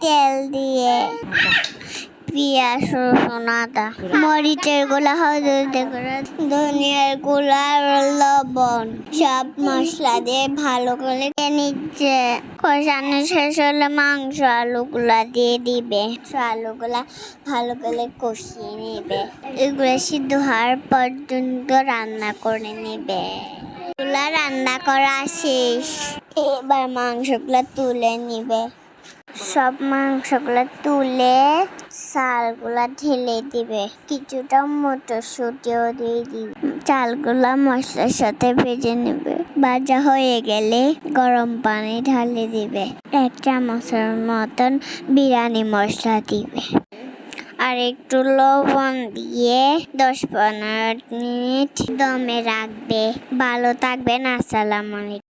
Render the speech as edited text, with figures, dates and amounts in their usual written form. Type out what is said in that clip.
তেল দিয়ে পেঁয়াজ, রসুন, আদা, মরিচের গুঁড়া, হলুদের গুঁড়া, ধনিয়ার গুঁড়া আর লবণ সব মশলা দিয়ে ভালো করে নিচ্ছে। কষানো শেষ হলে মাংস আলুগুলা দিয়ে দিবে। আলুগুলা ভালো করে কষিয়ে নেবে। এগুলো সিদ্ধ হওয়ার পর্যন্ত রান্না করে নেবে। এগুলা রান্না করা শেষ। এবার মাংসগুলা তুলে নিবে। সব মাংসগুলা তুলে চালগুলা ঢেলে দিবে। কিছুটা মটরশুঁটিও দিয়ে দিবে। চালগুলা মশলার সাথে ভেজে নেবে। ভাজা হয়ে গেলে গরম পানি ঢালে দিবে। 1 চামচের মতন বিরিয়ানি মশলা দিবে আর একটু লবণ দিয়ে 10-15 মিনিট দমে রাখবে। ভালো থাকবেন। আসসালামু আলাইকুম।